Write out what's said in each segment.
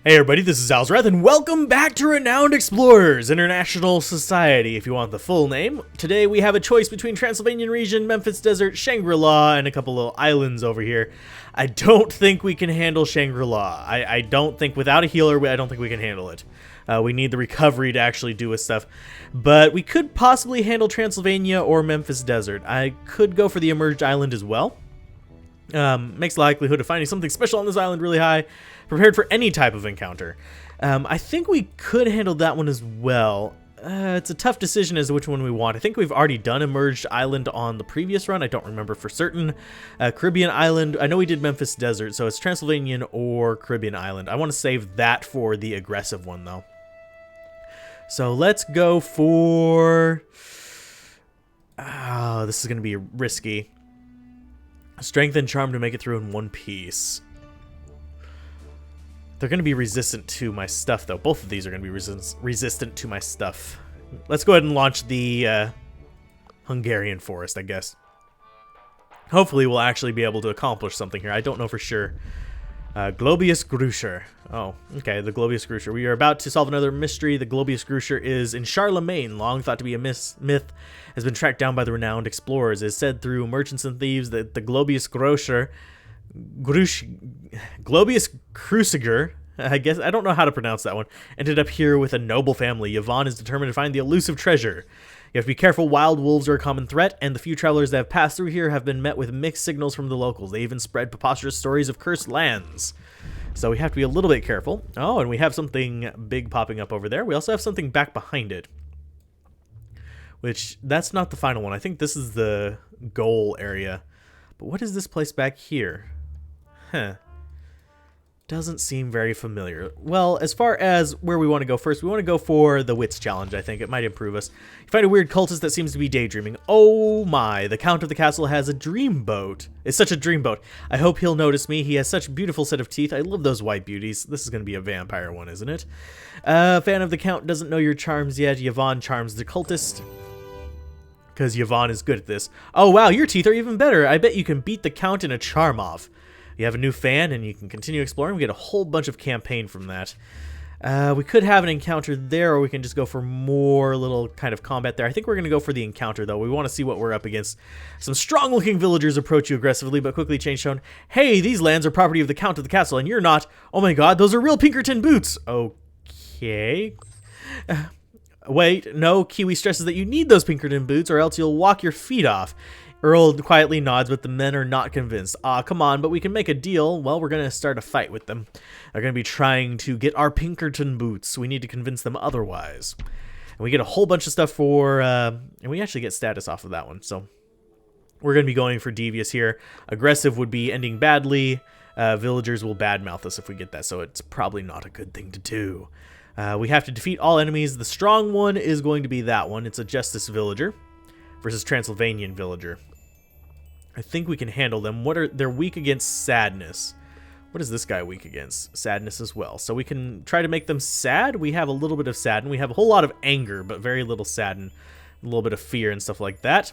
Hey everybody, this is Alzorath, and welcome back to Renowned Explorers International Society, if you want the full name. Today we have a choice between Transylvanian region, Memphis Desert, Shangri-La, and a couple little islands over here. I don't think we can handle Shangri-La. I don't think, without a healer, I don't think we can handle it. We need the recovery to actually do with stuff. But we could possibly handle Transylvania or Memphis Desert. I could go for the Emerged Island as well. Makes the likelihood of finding something special on this island really high. Prepared for any type of encounter. I think we could handle that one as well. It's a tough decision as to which one we want. I think we've already done Emerged Island on the previous run. I don't remember for certain. Caribbean Island. I know we did Memphis Desert, so it's Transylvanian or Caribbean Island. I want to save that for the aggressive one, though. So let's go for... Oh, this is going to be risky. Strength and Charm to make it through in one piece. They're going to be resistant to my stuff, though. Both of these are going to be resistant to my stuff. Let's go ahead and launch the Hungarian Forest, I guess. Hopefully we'll actually be able to accomplish something here. I don't know for sure. Globius Grusher. Oh, okay, the Globius Grusher. We are about to solve another mystery. The Globius Grusher is in Charlemagne, long thought to be a myth, has been tracked down by the renowned explorers. It is said through merchants and thieves that the Globius Grusher, Globius Cruciger, I guess, I don't know how to pronounce that one, ended up here with a noble family. Yvonne is determined to find the elusive treasure. You have to be careful. Wild wolves are a common threat, and the few travelers that have passed through here have been met with mixed signals from the locals. They even spread preposterous stories of cursed lands. So we have to be a little bit careful. Oh, and we have something big popping up over there. We also have something back behind it. Which, that's not the final one. I think this is the goal area. But what is this place back here? Huh. Doesn't seem very familiar. Well, as far as where we want to go first, we want to go for the Wits Challenge, I think. It might improve us. You find a weird cultist that seems to be daydreaming. Oh my, the Count of the Castle has a dreamboat. It's such a dreamboat. I hope he'll notice me. He has such a beautiful set of teeth. I love those white beauties. This is going to be a vampire one, isn't it? Fan of the Count doesn't know your charms yet. Yvonne charms the cultist. Because Yvonne is good at this. Oh wow, your teeth are even better. I bet you can beat the Count in a charm off. You have a new fan, and you can continue exploring. We get a whole bunch of campaign from that. We could have an encounter there, or we can just go for more little kind of combat there. I think we're going to go for the encounter, though. We want to see what we're up against. Some strong-looking villagers approach you aggressively, but quickly change tone. Hey, these lands are property of the Count of the Castle, and you're not. Oh my god, those are real Pinkerton boots. Okay. Wait, no. Kiwi stresses that you need those Pinkerton boots, or else you'll walk your feet off. Earl quietly nods, but the men are not convinced. Come on, but we can make a deal. Well, we're going to start a fight with them. They're going to be trying to get our Pinkerton boots. We need to convince them otherwise. And we get a whole bunch of stuff for... and we actually get status off of that one. So we're going to be going for Devious here. Aggressive would be ending badly. Villagers will badmouth us if we get that, so it's probably not a good thing to do. We have to defeat all enemies. The strong one is going to be that one. It's a Justice Villager versus Transylvanian Villager. I think we can handle them. They're weak against sadness. What is this guy weak against? Sadness as well. So we can try to make them sad. We have a little bit of sadden. We have a whole lot of anger, but very little sadden. A little bit of fear and stuff like that.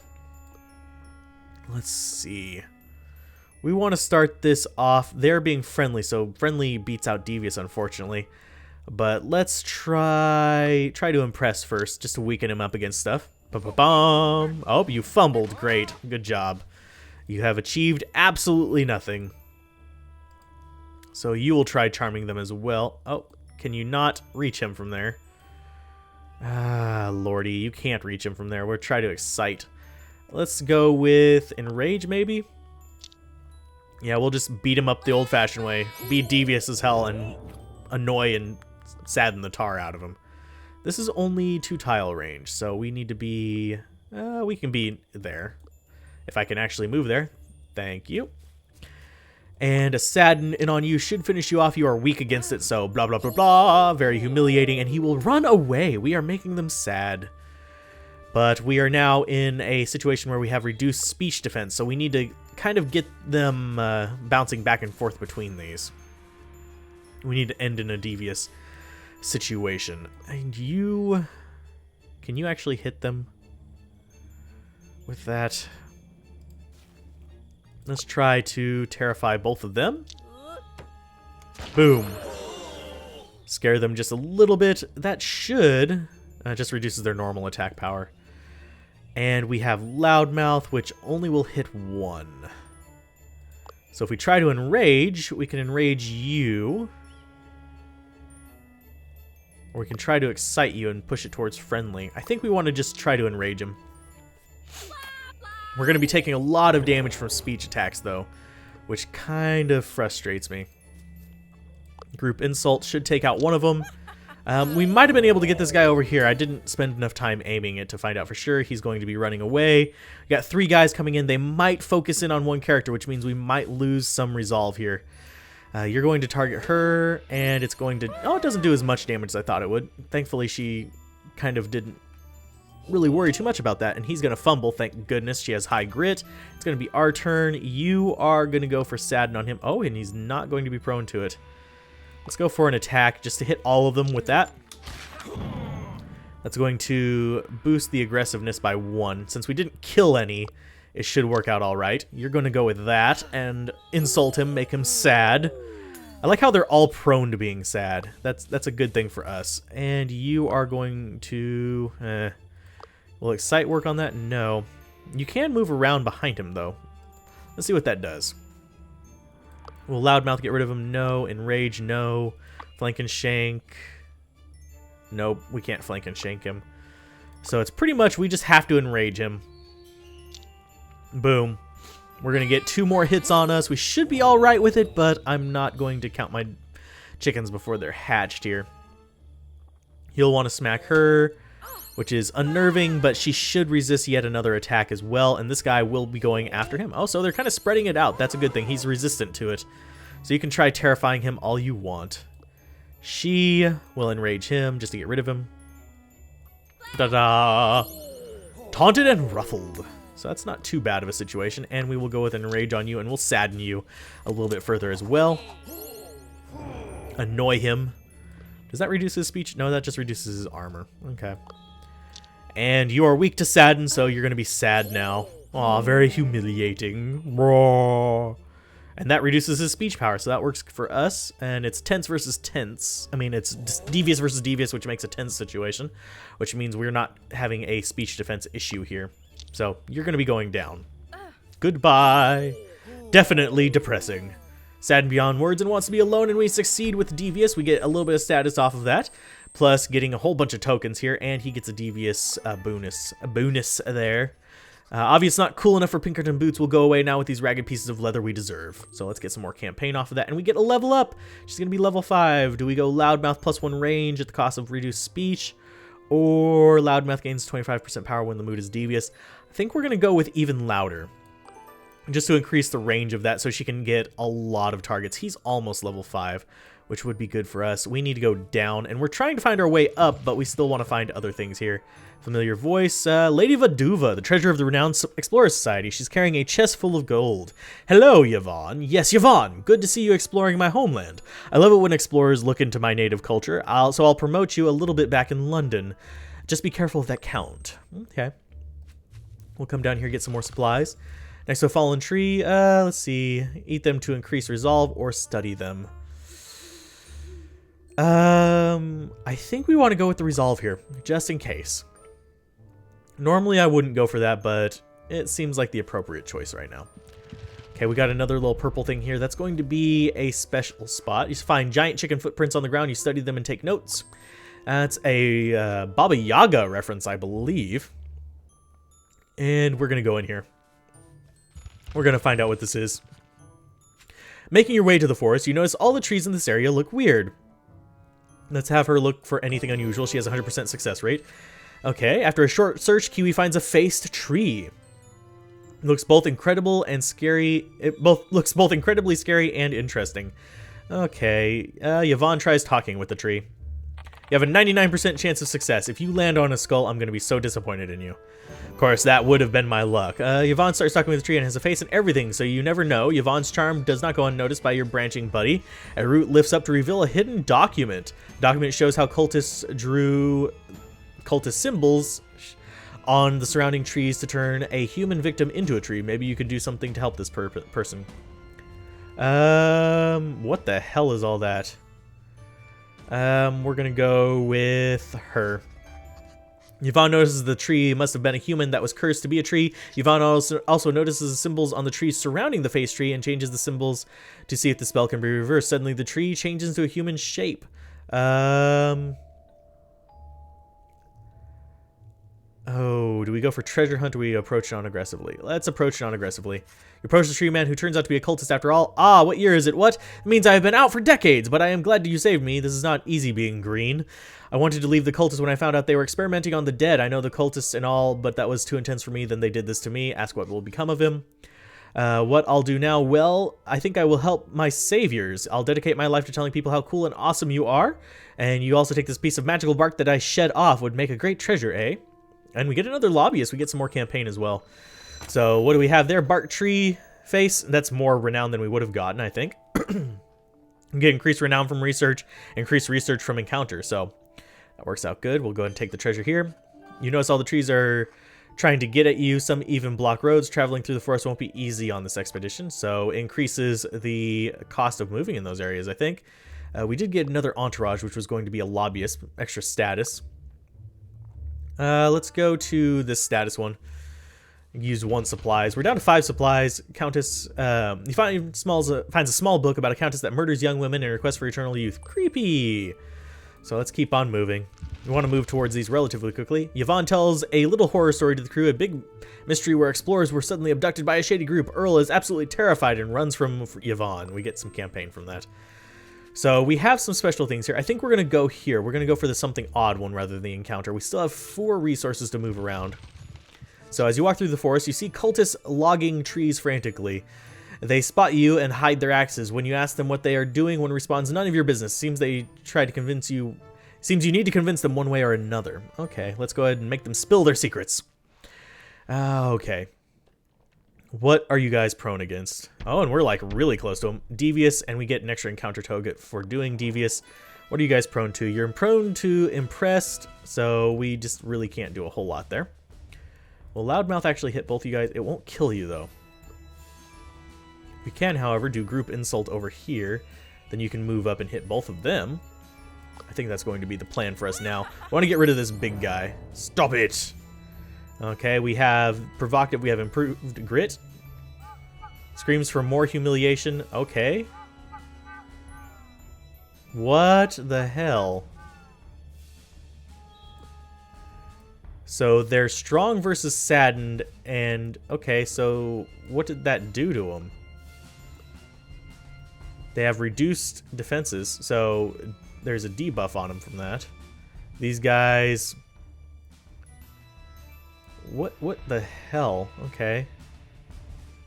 Let's see. We want to start this off. They're being friendly, so friendly beats out Devious, unfortunately. But let's try to impress first, just to weaken him up against stuff. Ba-ba-bum. Oh, you fumbled. Great. Good job. You have achieved absolutely nothing. So you will try charming them as well. Oh, can you not reach him from there? Ah, lordy, you can't reach him from there. We'll try to excite. Let's go with enrage, maybe? Yeah, we'll just beat him up the old-fashioned way. Be devious as hell and annoy and sadden the tar out of him. This is only 2 tile range, so we need to be... we can be there. If I can actually move there. Thank you. And a sadden in on you should finish you off. You are weak against it, so blah, blah, blah, blah. Very humiliating, and he will run away. We are making them sad. But we are now in a situation where we have reduced speech defense, so we need to kind of get them bouncing back and forth between these. We need to end in a devious situation. And you... Can you actually hit them with that? Let's try to terrify both of them. Boom. Scare them just a little bit. That should just reduces their normal attack power. And we have Loudmouth, which only will hit 1. So if we try to enrage, we can enrage you. Or we can try to excite you and push it towards friendly. I think we want to just try to enrage him. We're going to be taking a lot of damage from speech attacks, though, which kind of frustrates me. Group Insult should take out one of them. We might have been able to get this guy over here. I didn't spend enough time aiming it to find out for sure. He's going to be running away. We got 3 guys coming in. They might focus in on one character, which means we might lose some resolve here. You're going to target her, and it's going to... Oh, it doesn't do as much damage as I thought it would. Thankfully, she kind of didn't really worry too much about that, and he's going to fumble, thank goodness. She has high grit. It's going to be our turn. You are going to go for Sadden on him. Oh, and he's not going to be prone to it. Let's go for an attack just to hit all of them with that. That's going to boost the aggressiveness by 1. Since we didn't kill any, it should work out all right. You're going to go with that and insult him, make him sad. I like how they're all prone to being sad. That's a good thing for us. And you are going to... Will Excite work on that? No. You can move around behind him, though. Let's see what that does. Will Loudmouth get rid of him? No. Enrage? No. Flank and Shank? Nope, we can't flank and shank him. So it's pretty much we just have to enrage him. Boom. We're going to get 2 more hits on us. We should be all right with it, but I'm not going to count my chickens before they're hatched here. He'll want to smack her, which is unnerving, but she should resist yet another attack as well, and this guy will be going after him. Oh, so they're kind of spreading it out. That's a good thing. He's resistant to it. So you can try terrifying him all you want. She will enrage him just to get rid of him. Da-da! Taunted and ruffled. So that's not too bad of a situation, and we will go with an enrage on you, and we'll sadden you a little bit further as well. Annoy him. Does that reduce his speech? No, that just reduces his armor. Okay. And you are weak to sadden, so you're going to be sad now. Aw, very humiliating. Roar. And that reduces his speech power, so that works for us. And it's tense versus tense. I mean, it's devious versus devious, which makes a tense situation, which means we're not having a speech defense issue here. So you're going to be going down. Goodbye. Definitely depressing. Saddened beyond words and wants to be alone, and we succeed with Devious. We get a little bit of status off of that, plus getting a whole bunch of tokens here, and he gets a Devious bonus there. Obvious not cool enough for Pinkerton Boots will go away now with these ragged pieces of leather we deserve. So let's get some more campaign off of that, and we get a level up. She's going to be level 5. Do we go Loudmouth plus 1 range at the cost of reduced speech, or Loudmouth gains 25% power when the mood is devious? I think we're going to go with even louder, just to increase the range of that so she can get a lot of targets. He's almost level 5, which would be good for us. We need to go down, and we're trying to find our way up, but we still want to find other things here. Familiar voice, Lady Vaduva, the treasure of the renowned Explorer Society. She's carrying a chest full of gold. Hello, Yvonne. Yes, Yvonne. Good to see you exploring my homeland. I love it when explorers look into my native culture, so I'll promote you a little bit back in London. Just be careful of that count. Okay. We'll come down here and get some more supplies. Next to a fallen tree, let's see. Eat them to increase resolve or study them. I think we want to go with the resolve here, just in case. Normally I wouldn't go for that, but it seems like the appropriate choice right now. Okay, we got another little purple thing here. That's going to be a special spot. You find giant chicken footprints on the ground. You study them and take notes. That's a Baba Yaga reference, I believe. And we're going to go in here. We're going to find out what this is. Making your way to the forest, you notice all the trees in this area look weird. Let's have her look for anything unusual. She has a 100% success rate. Okay, after a short search, Kiwi finds a faced tree. It looks both incredible and scary. It looks both incredibly scary and interesting. Okay, Yvonne tries talking with the tree. You have a 99% chance of success. If you land on a skull, I'm going to be so disappointed in you. Of course, that would have been my luck. Yvonne starts talking with the tree and has a face and everything, so you never know. Yvonne's charm does not go unnoticed by your branching buddy. A root lifts up to reveal a hidden document. The document shows how cultists drew cultist symbols on the surrounding trees to turn a human victim into a tree. Maybe you could do something to help this person. What the hell is all that? We're gonna go with her. Yvonne notices the tree must have been a human that was cursed to be a tree. Yvonne also notices the symbols on the tree surrounding the face tree and changes the symbols to see if the spell can be reversed. Suddenly, the tree changes into a human shape. Oh, do we go for treasure hunt or do we approach non-aggressively? Let's approach non-aggressively. You approach the tree man who turns out to be a cultist after all. Ah, what year is it? What? It means I have been out for decades, but I am glad you saved me. This is not easy being green. I wanted to leave the cultists when I found out they were experimenting on the dead. I know the cultists and all, but that was too intense for me. Then they did this to me. Ask what will become of him. What I'll do now? Well, I think I will help my saviors. I'll dedicate my life to telling people how cool and awesome you are. And you also take this piece of magical bark that I shed off. Would make a great treasure, eh? And we get another lobbyist. We get some more campaign as well. So what do we have there? Bark tree face. That's more renown than we would have gotten, I think. We get increased renown from research, increased research from encounter. So that works out good. We'll go ahead and take the treasure here. You notice all the trees are trying to get at you. Some even block roads. Traveling through the forest won't be easy on this expedition. So increases the cost of moving in those areas, I think. We did get another entourage, which was going to be a lobbyist. Extra status. Let's go to this status one. Use 1 supplies. We're down to 5 supplies. Countess, he finds a small book about a countess that murders young women and requests for eternal youth. Creepy. So let's keep on moving. We want to move towards these relatively quickly. Yvonne tells a little horror story to the crew, a big mystery where explorers were suddenly abducted by a shady group. Earl is absolutely terrified and runs from Yvonne. We get some campaign from that. So we have some special things here. I think we're going to go here. We're going to go for the something odd one rather than the encounter. We still have 4 resources to move around. So as you walk through the forest, you see cultists logging trees frantically. They spot you and hide their axes. When you ask them what they are doing, one responds, none of your business. Seems they tried to convince you. Seems you need to convince them one way or another. Okay, let's go ahead and make them spill their secrets. Okay. What are you guys prone against? Oh, and we're like really close to them. Devious, and we get an extra encounter token for doing Devious. What are you guys prone to? You're prone to Impressed, so we just really can't do a whole lot there. Will Loudmouth actually hit both of you guys? It won't kill you, though. We can, however, do Group Insult over here. Then you can move up and hit both of them. I think that's going to be the plan for us now. I want to get rid of this big guy. Stop it! Okay, we have Provocative, we have Improved Grit. Screams for more humiliation. Okay. What the hell? So they're strong versus saddened, and okay, so what did that do to them? They have reduced defenses, so there's a debuff on them from that. These guys... What the hell? Okay.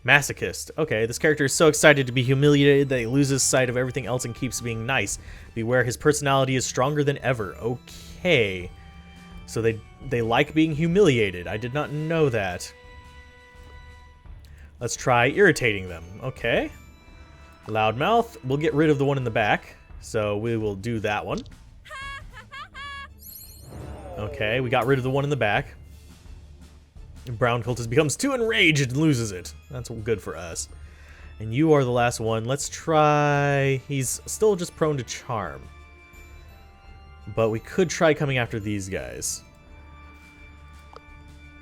Masochist. Okay, this character is so excited to be humiliated that he loses sight of everything else and keeps being nice. Beware, his personality is stronger than ever. Okay. So they like being humiliated. I did not know that. Let's try irritating them. Okay. Loudmouth. We'll get rid of the one in the back. So we will do that one. Okay, we got rid of the one in the back. Brown cultist becomes too enraged and loses it. That's good for us. And you are the last one. Let's try... He's still just prone to charm. But we could try coming after these guys.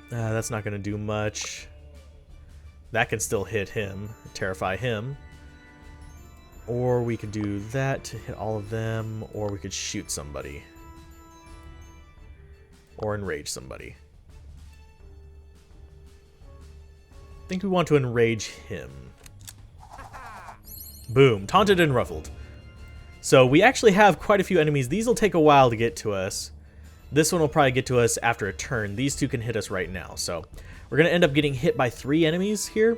That's not going to do much. That can still hit him, terrify him. Or we could do that to hit all of them, or we could shoot somebody. Or enrage somebody. I think we want to enrage him. Boom. Taunted and ruffled. So we actually have quite a few enemies. These will take a while to get to us. This one will probably get to us after a turn. These two can hit us right now. So we're going to end up getting hit by 3 enemies here.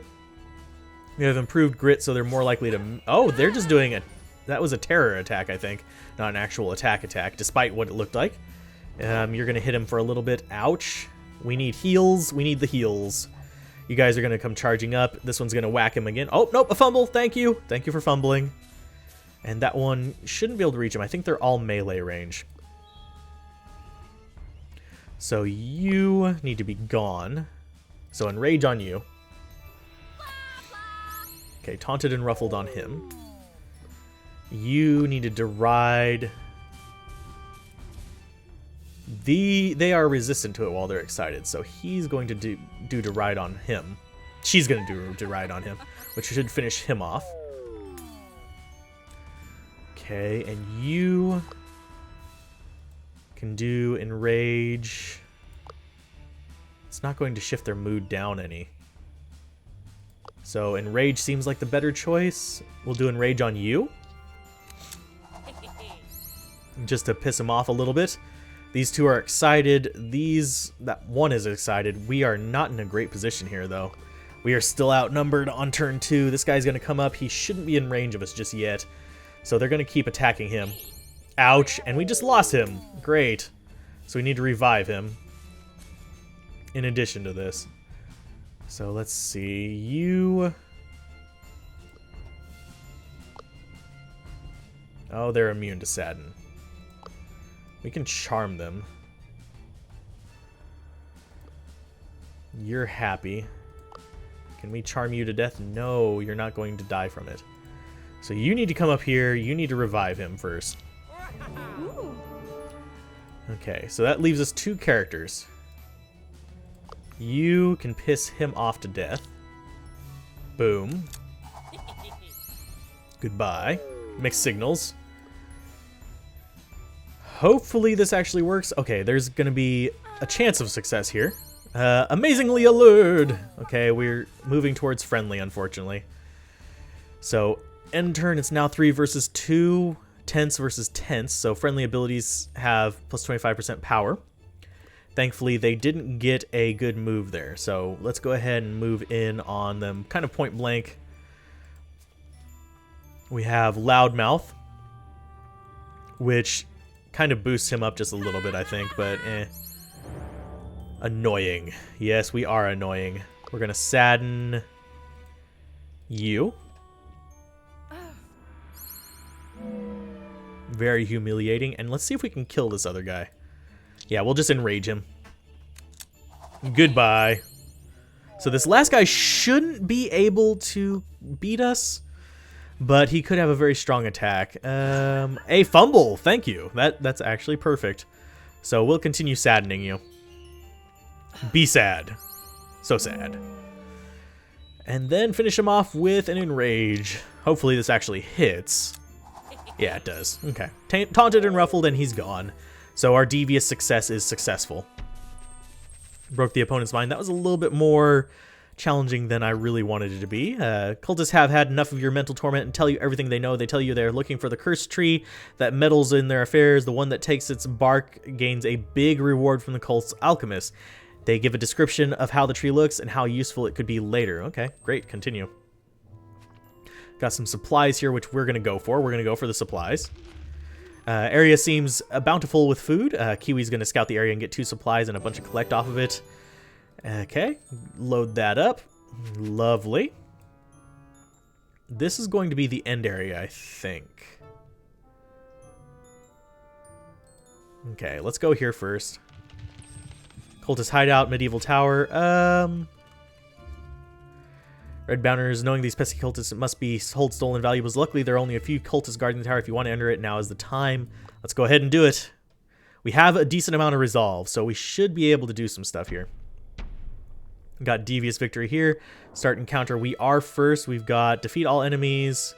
We have improved grit, so they're more likely to... Oh, they're just doing a... That was a terror attack, I think. Not an actual attack, despite what it looked like. You're going to hit him for a little bit. Ouch. We need heals. We need the heals. You guys are going to come charging up. This one's going to whack him again. Oh, nope, a fumble. Thank you. Thank you for fumbling. And that one shouldn't be able to reach him. I think they're all melee range. So you need to be gone. So enrage on you. Okay, taunted and ruffled on him. You needed to ride They are resistant to it while they're excited, so he's going to do to ride on him. She's going to do to ride on him, which should finish him off. Okay, and you can do enrage. It's not going to shift their mood down any. So enrage seems like the better choice. We'll do enrage on you, just to piss him off a little bit. These two are excited. That one is excited. We are not in a great position here, though. We are still outnumbered on turn 2. This guy's going to come up. He shouldn't be in range of us just yet. So they're going to keep attacking him. Ouch. And we just lost him. Great. So we need to revive him in addition to this. So let's see. You... Oh, they're immune to Sadden. We can charm them. You're happy. Can we charm you to death? No, you're not going to die from it. So you need to come up here. You need to revive him first. Okay, so that leaves us 2 characters. You can piss him off to death. Boom. Goodbye. Mixed signals. Hopefully this actually works. Okay, there's going to be a chance of success here. Amazingly allured. Okay, we're moving towards friendly, unfortunately. So, end turn, it's now 3 versus 2. Tense versus tense. So, friendly abilities have plus 25% power. Thankfully, they didn't get a good move there. So, let's go ahead and move in on them kind of point blank. We have Loudmouth, which kind of boosts him up just a little bit, I think, but eh. Annoying. Yes, we are annoying. We're gonna sadden you. Very humiliating. And let's see if we can kill this other guy. Yeah, we'll just enrage him. Goodbye. So this last guy shouldn't be able to beat us, but he could have a very strong attack. A fumble. Thank you. That's actually perfect. So we'll continue saddening you. Be sad. So sad. And then finish him off with an enrage. Hopefully this actually hits. Yeah, it does. Okay. Taunted and ruffled, and he's gone. So our devious success is successful. Broke the opponent's mind. That was a little bit more challenging than I really wanted it to be. Cultists have had enough of your mental torment and tell you everything they know. They tell you they're looking for the cursed tree that meddles in their affairs. The one that takes its bark gains a big reward from the cult's alchemist. They give a description of how the tree looks and how useful it could be later. Okay, great. Continue. Got some supplies here, which we're going to go for. We're going to go for the supplies. Area seems bountiful with food. Kiwi's going to scout the area and get 2 supplies and a bunch of collect off of it. Okay, load that up. Lovely. This is going to be the end area, I think. Okay, let's go here first. Cultist hideout, medieval tower. Red Bounders, knowing these pesky cultists, it must be hold stolen valuables. Luckily, there are only a few cultists guarding the tower. If you want to enter it, now is the time. Let's go ahead and do it. We have a decent amount of resolve, so we should be able to do some stuff here. Got Devious victory here. Start encounter. We are first. We've got defeat all enemies.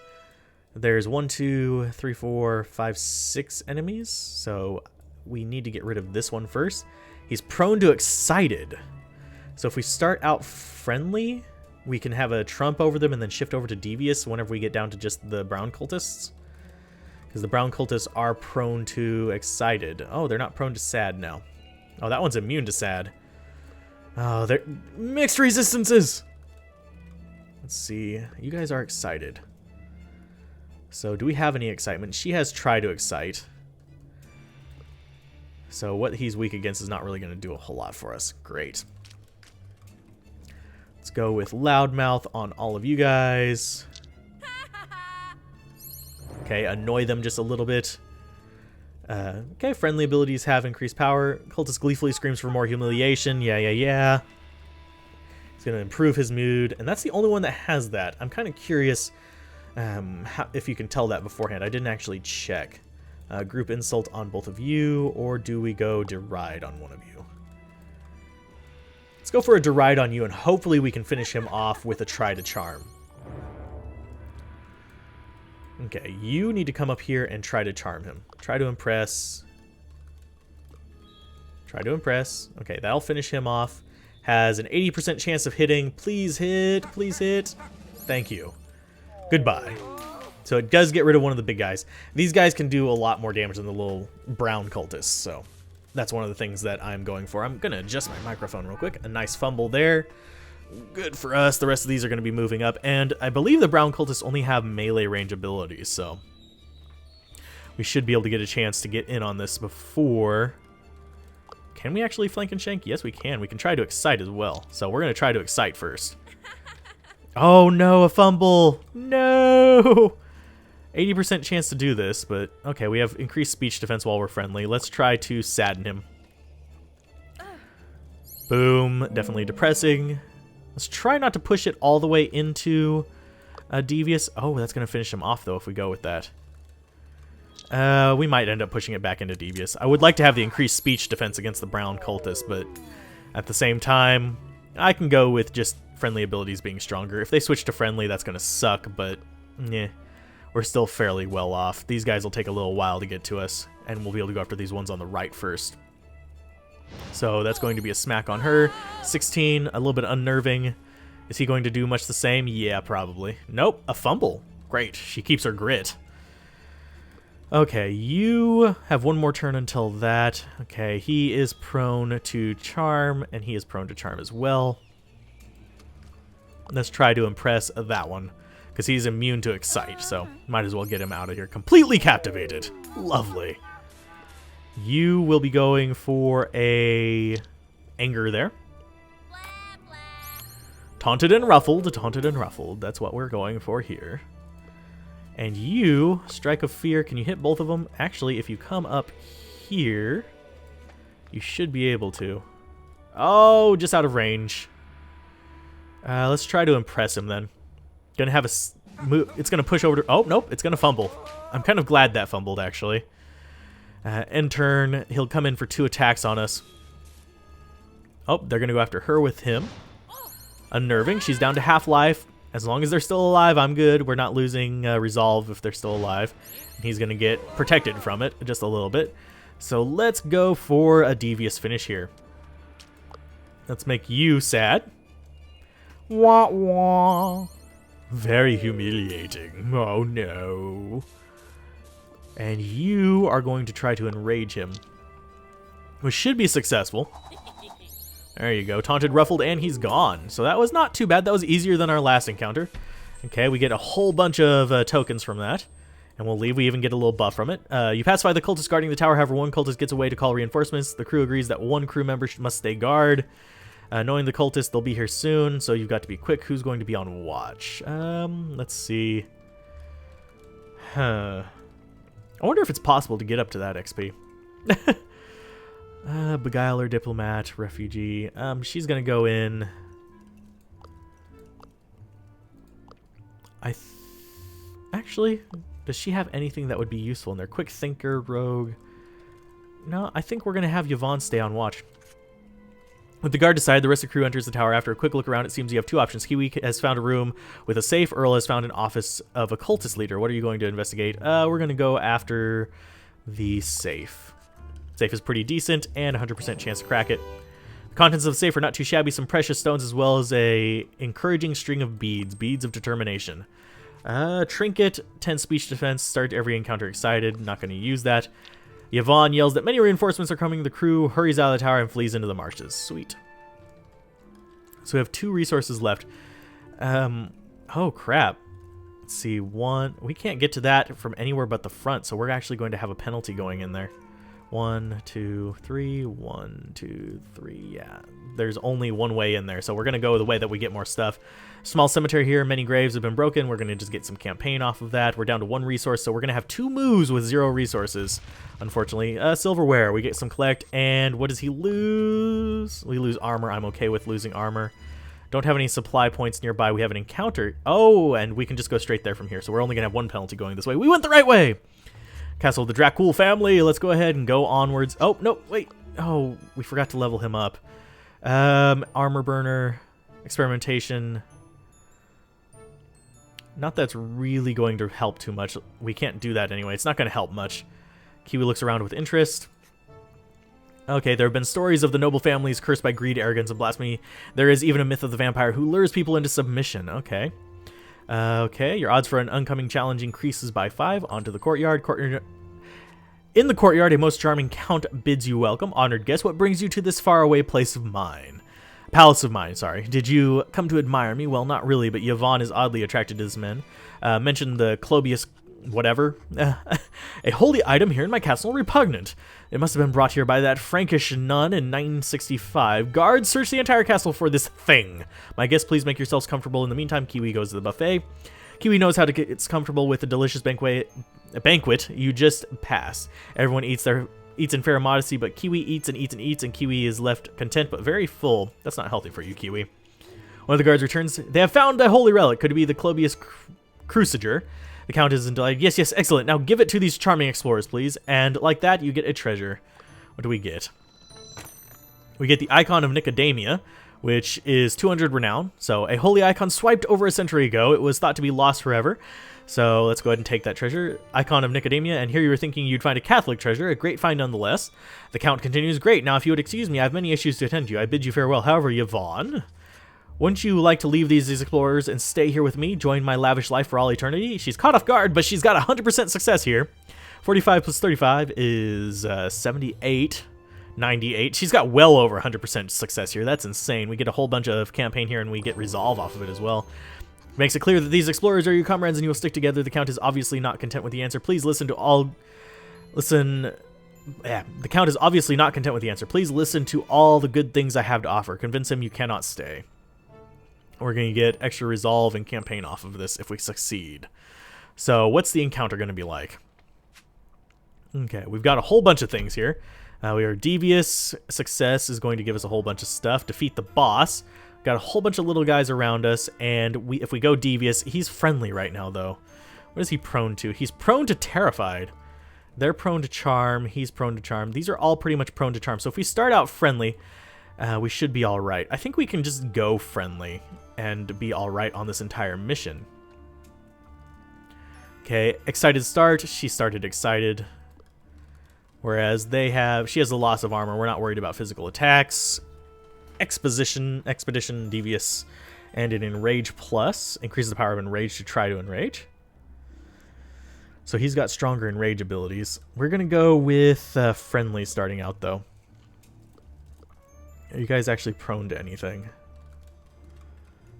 There's 1, 2, 3, 4, 5, 6 enemies. So we need to get rid of this one first. He's prone to excited. So if we start out friendly, we can have a trump over them and then shift over to Devious whenever we get down to just the brown cultists. Because the brown cultists are prone to excited. Oh, they're not prone to sad now. Oh, that one's immune to sad. Oh, they're mixed resistances. Let's see. You guys are excited. So do we have any excitement? She has try to excite. So what he's weak against is not really going to do a whole lot for us. Great. Let's go with Loudmouth on all of you guys. Okay, annoy them just a little bit. Okay, friendly abilities have increased power. Cultist gleefully screams for more humiliation. Yeah. He's going to improve his mood. And that's the only one that has that. I'm kind of curious if you can tell that beforehand. I didn't actually check. Group insult on both of you, or do we go deride on one of you? Let's go for a deride on you, and hopefully we can finish him off with a try to charm. Okay, you need to come up here and try to charm him. Try to impress. Try to impress. Okay, that'll finish him off. Has an 80% chance of hitting. Please hit. Please hit. Thank you. Goodbye. So it does get rid of one of the big guys. These guys can do a lot more damage than the little brown cultists, so that's one of the things that I'm going for. I'm going to adjust my microphone real quick. A nice fumble there. Good for us. The rest of these are going to be moving up, and I believe the brown cultists only have melee range abilities, so we should be able to get a chance to get in on this before... Can we actually flank and shank? Yes, we can. We can try to excite as well, so we're going to try to excite first. Oh no, a fumble! No! 80% chance to do this, but okay, we have increased speech defense while we're friendly. Let's try to sadden him. Boom, definitely depressing. Let's try not to push it all the way into Devious. Oh, that's going to finish him off, though, if we go with that. We might end up pushing it back into Devious. I would like to have the increased speech defense against the brown cultist, but at the same time, I can go with just friendly abilities being stronger. If they switch to friendly, that's going to suck, but yeah. We're still fairly well off. These guys will take a little while to get to us, and we'll be able to go after these ones on the right first. So that's going to be a smack on her. 16, a little bit unnerving. Is he going to do much the same? Yeah, probably. Nope, a fumble. Great, she keeps her grit. Okay, you have one more turn until that. Okay, he is prone to charm, and he is prone to charm as well. Let's try to impress that one, because he's immune to excite, so might as well get him out of here. Completely captivated. Lovely. You will be going for a anger there. Taunted and ruffled, taunted and ruffled. That's what we're going for here. And you, strike of fear. Can you hit both of them? Actually, if you come up here, you should be able to. Oh, just out of range. Let's try to impress him then. Gonna have a move. It's gonna push over to. Oh nope, it's gonna fumble. I'm kind of glad that fumbled actually. End turn, he'll come in for 2 attacks on us. Oh, they're gonna go after her with him. Unnerving. She's down to half life. As long as they're still alive, I'm good. We're not losing resolve if they're still alive. And he's gonna get protected from it just a little bit. So let's go for a devious finish here. Let's make you sad. Wah wah. Very humiliating. Oh no. And you are going to try to enrage him, which should be successful. There you go. Taunted, ruffled, and he's gone. So that was not too bad. That was easier than our last encounter. Okay, we get a whole bunch of tokens from that. And we'll leave. We even get a little buff from it. You pacify the cultist guarding the tower. However, one cultist gets away to call reinforcements. The crew agrees that one crew member must stay guard. Knowing the cultists, they'll be here soon, so you've got to be quick. Who's going to be on watch? Let's see. I wonder if it's possible to get up to that XP. Beguiler, diplomat, refugee. She's gonna go in. Actually, does she have anything that would be useful in there? Quick thinker, rogue. No, I think we're gonna have Yvonne stay on watch. With the guard decided, the rest of the crew enters the tower. After a quick look around, it seems you have 2 options. Kiwi has found a room with a safe. Earl has found an office of a cultist leader. What are you going to investigate? We're going to go after the safe. Safe is pretty decent and 100% chance to crack it. The contents of the safe are not too shabby. Some precious stones as well as a encouraging string of beads. Beads of determination. Trinket, 10 speech defense. Start every encounter excited. Not going to use that. Yvonne yells that many reinforcements are coming. The crew hurries out of the tower and flees into the marshes. Sweet. So we have 2 resources left. Oh, crap. Let's see. 1. We can't get to that from anywhere but the front, so we're actually going to have a penalty going in there. 1, 2, 3. 1, 2, 3. Yeah, there's only one way in there, so we're going to go the way that we get more stuff. Small cemetery here. Many graves have been broken. We're going to just get some campaign off of that. We're down to 1 resource, so we're going to have 2 moves with 0 resources, unfortunately. Silverware. We get some collect, and what does he lose? We lose armor. I'm okay with losing armor. Don't have any supply points nearby. We have an encounter. Oh, and we can just go straight there from here, so we're only going to have 1 penalty going this way. We went the right way! Castle of the Dracul family. Let's go ahead and go onwards. Oh, no, wait. Oh, we forgot to level him up. Armor burner, experimentation. Not that's really going to help too much. We can't do that anyway. It's not going to help much. Kiwi looks around with interest. Okay, there have been stories of the noble families cursed by greed, arrogance, and blasphemy. There is even a myth of the vampire who lures people into submission. Okay. Okay, your odds for an oncoming challenge increases by 5. Onto the courtyard. In the courtyard, a most charming count bids you welcome. Honored guest, what brings you to this faraway place of mine? Palace of mine, sorry. Did you come to admire me? Well, not really, but Yvonne is oddly attracted to this man. Mentioned the Clobius whatever. A holy item here in my castle, repugnant. It must have been brought here by that Frankish nun in 1965. Guards, search the entire castle for this thing. My guests, please make yourselves comfortable. In the meantime, Kiwi goes to the buffet. Kiwi knows how to get comfortable with a delicious banquet. You just pass. Everyone eats in fair modesty, but Kiwi eats and eats and eats, and Kiwi is left content but very full. That's not healthy for you, Kiwi. One of the guards returns. They have found a holy relic. Could it be the Clobius Cruciger? The count is in delight. Yes, yes, excellent. Now give it to these charming explorers, please. And like that, you get a treasure. What do we get? We get the Icon of Nicodemia, which is 200 renown. So a holy icon swiped over a century ago. It was thought to be lost forever. So let's go ahead and take that treasure. Icon of Nicodemia. And here you were thinking you'd find a Catholic treasure. A great find nonetheless. The count continues. Great. Now, if you would excuse me, I have many issues to attend to. I bid you farewell. However, Yvonne, wouldn't you like to leave these explorers and stay here with me? Join my lavish life for all eternity? She's caught off guard, but she's got 100% success here. 45 plus 35 is 78. 98. She's got well over 100% success here. That's insane. We get a whole bunch of campaign here, and we get resolve off of it as well. Makes it clear that these explorers are your comrades, and you will stick together. The Count is obviously not content with the answer. Please listen to all... Yeah, the Count is obviously not content with the answer. Please listen to all the good things I have to offer. Convince him you cannot stay. We're going to get extra resolve and campaign off of this if we succeed. So what's the encounter going to be like? Okay, we've got a whole bunch of things here. We are Devious. Success is going to give us a whole bunch of stuff. Defeat the boss. Got a whole bunch of little guys around us, and if we go Devious, he's friendly right now, though. What is he prone to? He's prone to Terrified. They're prone to Charm. He's prone to Charm. These are all pretty much prone to Charm. So if we start out friendly, we should be all right. I think we can just go friendly and be all right on this entire mission. Okay, excited start. She started excited. Whereas she has a loss of armor. We're not worried about physical attacks. Expedition, Devious, and an Enrage Plus. Increases the power of Enrage to try to enrage. So he's got stronger Enrage abilities. We're going to go with friendly starting out, though. Are you guys actually prone to anything?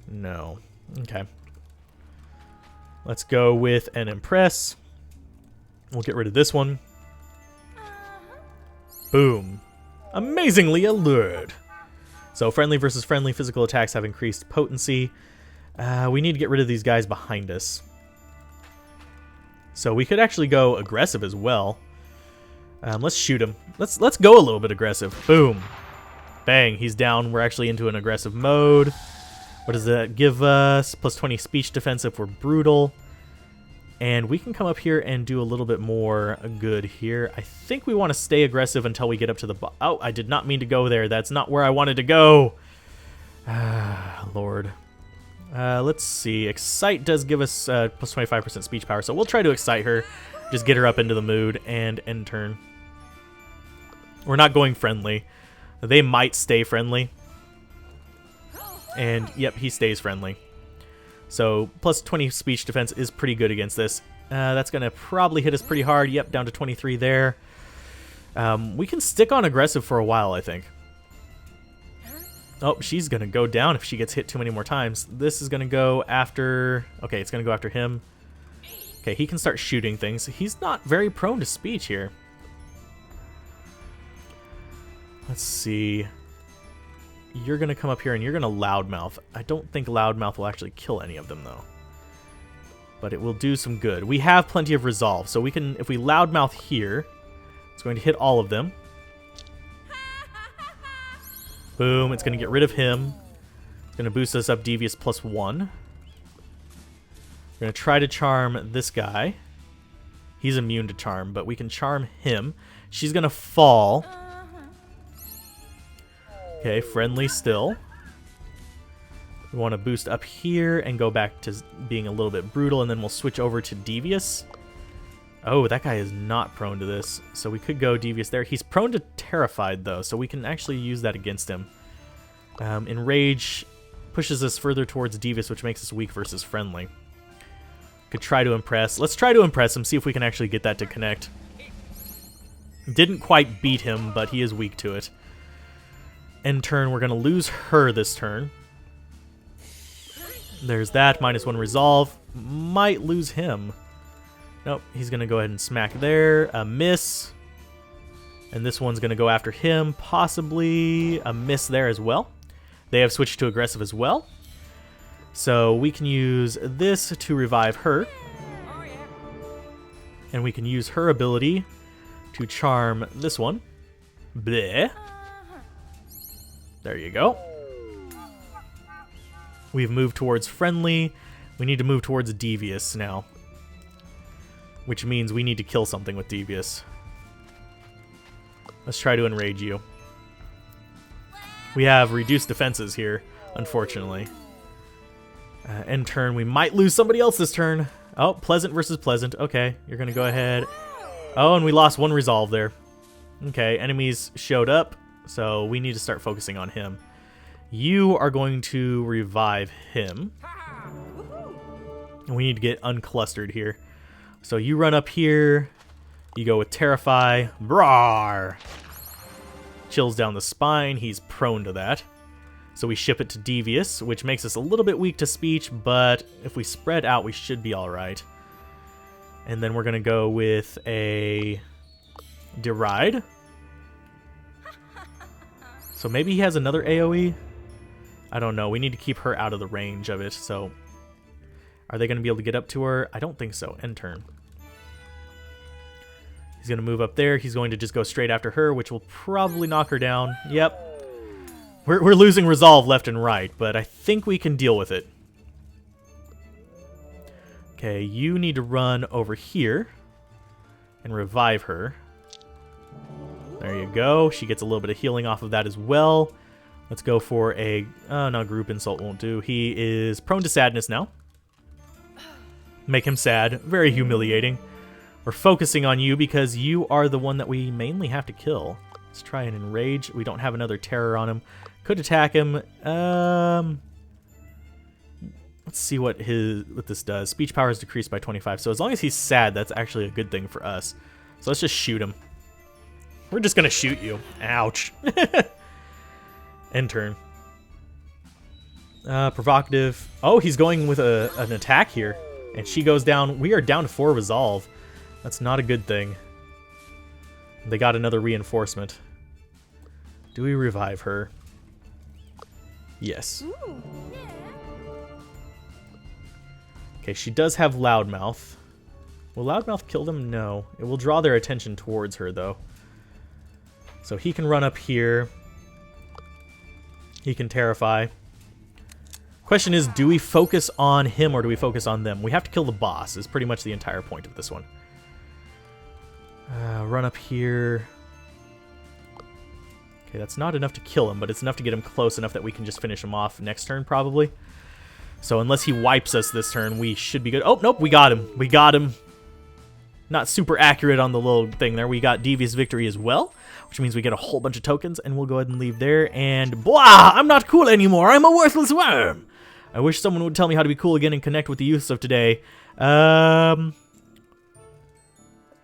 No. Okay. Let's go with an Impress. We'll get rid of this one. Boom. Amazingly allured. So friendly versus friendly, physical attacks have increased potency. We need to get rid of these guys behind us. So we could actually go aggressive as well. Let's shoot him. Let's go a little bit aggressive. Boom. Bang, he's down. We're actually into an aggressive mode. What does that give us? Plus 20 speech defense if we're brutal. And we can come up here and do a little bit more good here. I think we want to stay aggressive until we get up to the... Oh, I did not mean to go there. That's not where I wanted to go. Lord. Let's see. Excite does give us plus 25% speech power, so we'll try to excite her. Just get her up into the mood and end turn. We're not going friendly. They might stay friendly. And, yep, he stays friendly. So, plus 20 speech defense is pretty good against this. That's going to probably hit us pretty hard. Yep, down to 23 there. We can stick on aggressive for a while, I think. Oh, she's going to go down if she gets hit too many more times. This is going to go after... Okay, it's going to go after him. Okay, he can start shooting things. He's not very prone to speech here. Let's see... You're going to come up here and you're going to loudmouth. I don't think loudmouth will actually kill any of them, though. But it will do some good. We have plenty of resolve, so we can, if we loudmouth here, it's going to hit all of them. Boom, it's going to get rid of him. It's going to boost us up Devious plus 1. We're going to try to charm this guy. He's immune to charm, but we can charm him. She's gonna fall. Okay, friendly still. We want to boost up here and go back to being a little bit brutal, and then we'll switch over to Devious. Oh, that guy is not prone to this, so we could go Devious there. He's prone to Terrified, though, so we can actually use that against him. Enrage pushes us further towards Devious, which makes us weak versus friendly. Could try to impress. Let's try to impress him, see if we can actually get that to connect. Didn't quite beat him, but he is weak to it. End turn, we're going to lose her this turn. There's that, -1 resolve. Might lose him. Nope, he's going to go ahead and smack there. A miss. And this one's going to go after him. Possibly a miss there as well. They have switched to aggressive as well. So we can use this to revive her. And we can use her ability to charm this one. Bleh. There you go. We've moved towards friendly. We need to move towards Devious now. Which means we need to kill something with Devious. Let's try to enrage you. We have reduced defenses here, unfortunately. End turn, we might lose somebody else this turn. Oh, Pleasant versus Pleasant. Okay, you're going to go ahead. Oh, and we lost 1 resolve there. Okay, enemies showed up, so we need to start focusing on him. You are going to revive him. And we need to get unclustered here. So you run up here. You go with Terrify. Brawr! Chills down the spine. He's prone to that. So we ship it to Devious, which makes us a little bit weak to speech, but if we spread out, we should be alright. And then we're going to go with a Deride. So maybe he has another AoE? I don't know. We need to keep her out of the range of it, so... Are they going to be able to get up to her? I don't think so. End turn. He's going to move up there. He's going to just go straight after her, which will probably knock her down. Yep. We're losing resolve left and right, but I think we can deal with it. Okay, you need to run over here and revive her. There you go. She gets a little bit of healing off of that as well. Let's go for a... Oh, no, group insult won't do. He is prone to sadness now. Make him sad. Very humiliating. We're focusing on you because you are the one that we mainly have to kill. Let's try and enrage. We don't have another terror on him. Could attack him. Let's see what this does. Speech power is decreased by 25. So as long as he's sad, that's actually a good thing for us. So let's just shoot him. We're just going to shoot you. Ouch. End turn. Provocative. Oh, he's going with an attack here. And she goes down. We are down to 4 resolve. That's not a good thing. They got another reinforcement. Do we revive her? Yes. Okay, she does have Loudmouth. Will Loudmouth kill them? No. It will draw their attention towards her, though. So he can run up here. He can Terrify. Question is, do we focus on him or do we focus on them? We have to kill the boss, is pretty much the entire point of this one. Run up here. Okay, that's not enough to kill him, but it's enough to get him close enough that we can just finish him off next turn, probably. So unless he wipes us this turn, we should be good. Oh, nope, we got him. We got him. Not super accurate on the little thing there. We got Devious Victory as well, which means we get a whole bunch of tokens, and we'll go ahead and leave there. And, blah! I'm not cool anymore. I'm a worthless worm. I wish someone would tell me how to be cool again and connect with the youths of today.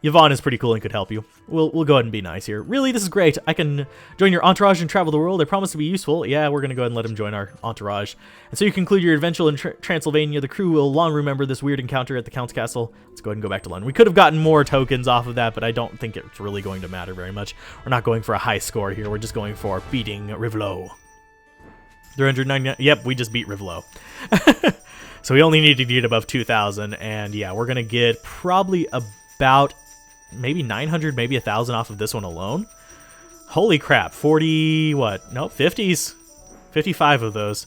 Yvonne is pretty cool and could help you. We'll go ahead and be nice here. Really, this is great. I can join your entourage and travel the world. I promise to be useful. Yeah, we're going to go ahead and let him join our entourage. And so you conclude your adventure in Transylvania. The crew will long remember this weird encounter at the Count's castle. Let's go ahead and go back to London. We could have gotten more tokens off of that, but I don't think it's really going to matter very much. We're not going for a high score here. We're just going for beating Rivelo. 399. Yep, we just beat Rivelo. So we only need to get above 2,000. And yeah, we're going to get probably about... maybe 900, maybe 1,000 off of this one alone. Holy crap, 40, what? Nope, 50s. 55 of those.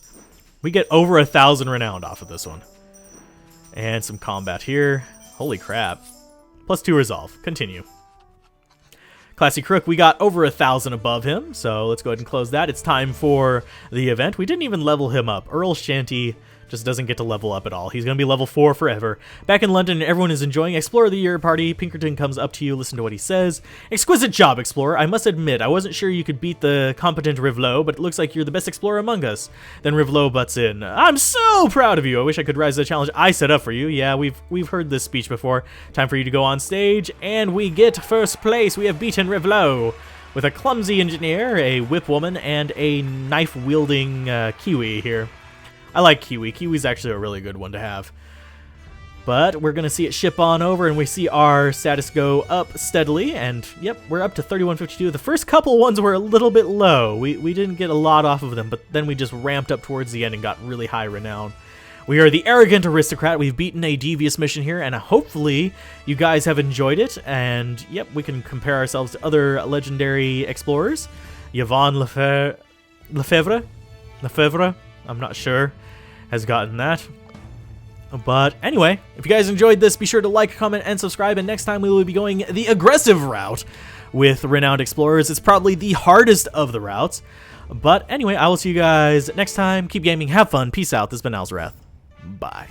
We get over 1,000 renowned off of this one. And some combat here. Holy crap. Plus 2 resolve. Continue. Classy Crook, we got over 1,000 above him, so let's go ahead and close that. It's time for the event. We didn't even level him up. Earl Shanty just doesn't get to level up at all. He's going to be level 4 forever. Back in London, everyone is enjoying Explorer of the Year party. Pinkerton comes up to you, listen to what he says. Exquisite job, Explorer. I must admit, I wasn't sure you could beat the competent Rivlo, but it looks like you're the best Explorer among us. Then Rivlo butts in. I'm so proud of you. I wish I could rise to the challenge I set up for you. Yeah, we've heard this speech before. Time for you to go on stage, and we get first place. We have beaten Rivlo with a clumsy engineer, a whip woman, and a knife-wielding Kiwi here. I like Kiwi. Kiwi's actually a really good one to have. But we're going to see it ship on over, and we see our status go up steadily. And, yep, we're up to 3152. The first couple ones were a little bit low. We didn't get a lot off of them, but then we just ramped up towards the end and got really high renown. We are the Arrogant Aristocrat. We've beaten a Devious mission here, and hopefully you guys have enjoyed it. And, yep, we can compare ourselves to other legendary explorers. Yvonne Lefebvre? I'm not sure. Has gotten that. But anyway, if you guys enjoyed this, be sure to like, comment, and subscribe. And next time we will be going the aggressive route with Renowned Explorers. It's probably the hardest of the routes. But anyway, I will see you guys next time. Keep gaming, have fun, peace out. This has been Alzorath. Bye.